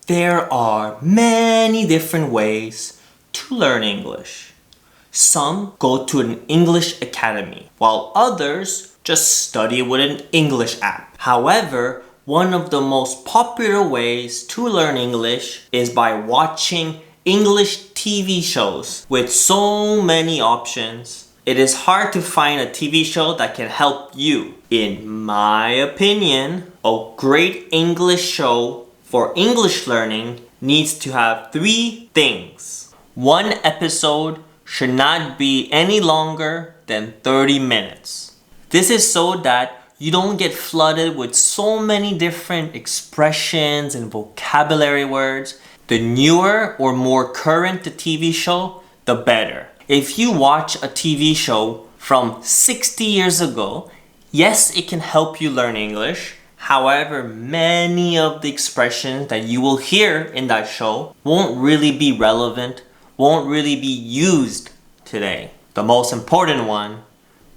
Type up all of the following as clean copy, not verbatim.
There are many different ways to learn English. Some go to an English academy, while others just study with an English app. However, one of the most popular ways to learn English is by watching English TV shows with so many options. It is hard to find a TV show that can help you. In my opinion, a great English show for English learning needs to have 3 things. One episode should not be any longer than 30 minutes. This is so that you don't get flooded with so many different expressions and vocabulary words. The newer or more current the TV show, the better. If you watch a TV show from 60 years ago, yes, it can help you learn English. However, many of the expressions that you will hear in that show won't really be relevant, won't really be used today. The most important one,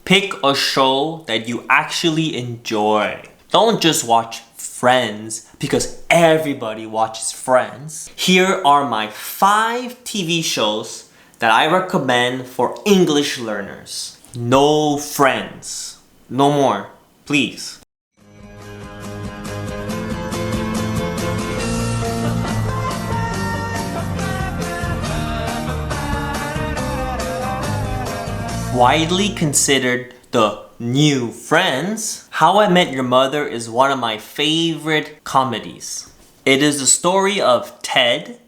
pick a show that you actually enjoy. Don't just watch Friends because everybody watches Friends. Here are my 5 TV shows that I recommend for English learners. No Friends. No more, please. Widely considered the new Friends, How I Met Your Mother is one of my favorite comedies. It is the story of Ted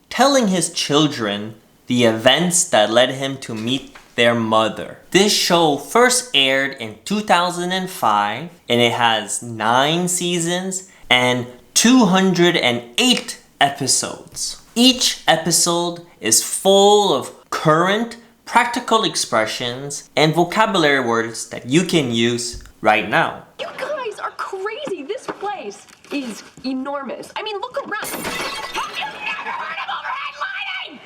telling his children the events that led him to meet their mother. This show first aired in 2005 and it has 9 seasons and 208 episodes. Each episode is full of current practical expressions and vocabulary words that you can use right now. You guys are crazy. This place is enormous. I mean, look around. Have you never heard of overhead lighting?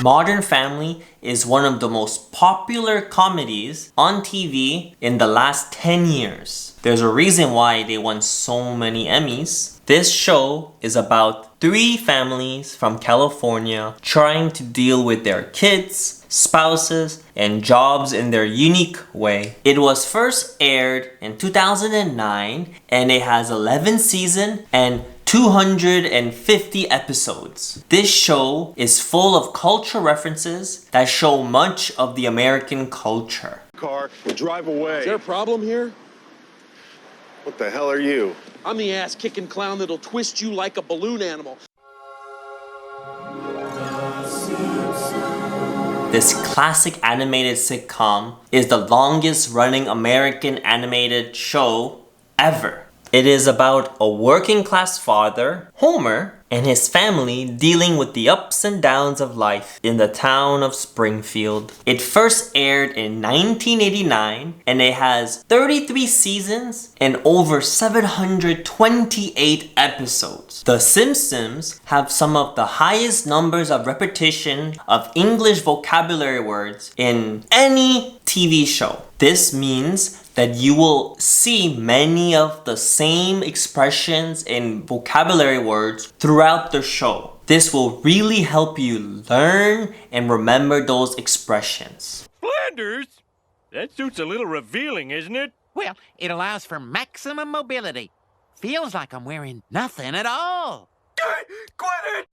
Modern Family is one of the most popular comedies on TV in the last 10 years. There's a reason why they won so many Emmys. This show is about 3 families from California trying to deal with their kids, spouses, and jobs in their unique way. It was first aired in 2009 and it has 11 seasons and 250 episodes. This show is full of cultural references that show much of the American culture. Car and drive away. Is there a problem here? What the hell are you? I'm the ass-kicking clown that'll twist you like a balloon animal. This classic animated sitcom is the longest running American animated show ever. It is about a working class father, Homer, and his family dealing with the ups and downs of life in the town of Springfield. It first aired in 1989 and it has 33 seasons and over 728 episodes. The Simpsons have some of the highest numbers of repetition of English vocabulary words in any TV show. This means that you will see many of the same expressions and vocabulary words throughout the show. This will really help you learn and remember those expressions. Flanders? That suit's a little revealing, isn't it? Well, it allows for maximum mobility. Feels like I'm wearing nothing at all. Quit it!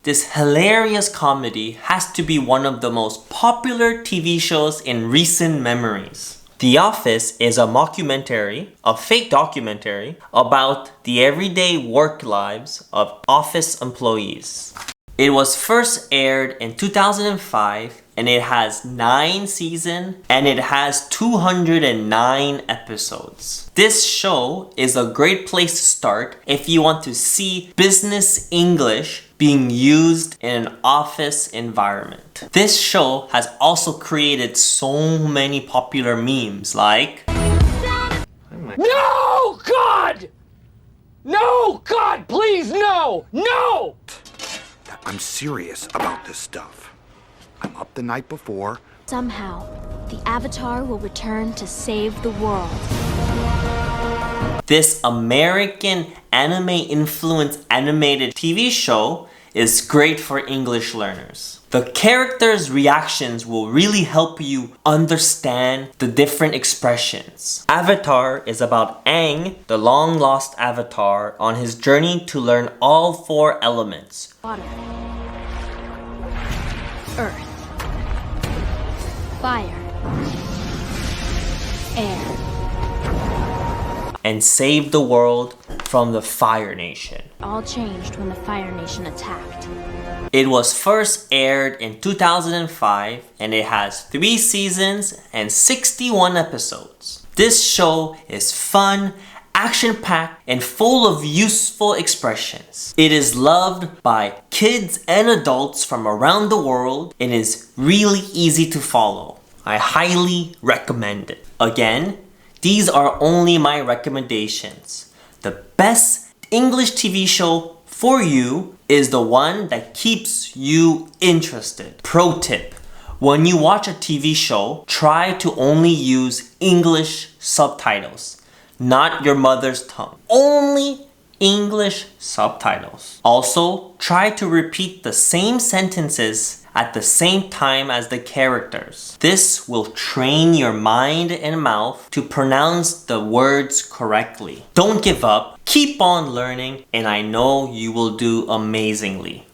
This hilarious comedy has to be one of the most popular TV shows in recent memories. The Office is a mockumentary, a fake documentary, about the everyday work lives of office employees. It was first aired in 2005 and it has 9 seasons and it has 209 episodes. This show is a great place to start if you want to see business English being used in an office environment. This show has also created so many popular memes like No, God! No, God, please, no! No! I'm serious about this stuff. I'm up the night before. Somehow, the Avatar will return to save the world. This American anime-influenced animated TV show is great for English learners. The characters' reactions will really help you understand the different expressions. Avatar is about Aang, the long-lost avatar, on his journey to learn all 4 elements. Water. Earth. Fire. Air. And save the world from the Fire Nation. All changed when the Fire Nation attacked. It was first aired in 2005 and it has 3 seasons and 61 episodes. This show is fun, action-packed, and full of useful expressions. It is loved by kids and adults from around the world and is really easy to follow. I highly recommend it. Again, these are only my recommendations. The best English TV show for you is the one that keeps you interested. Pro tip: when you watch a TV show, try to only use English subtitles, not your mother's tongue. Only English subtitles. Also, try to repeat the same sentences at the same time as the characters. This will train your mind and mouth to pronounce the words correctly. Don't give up, keep on learning, and I know you will do amazingly.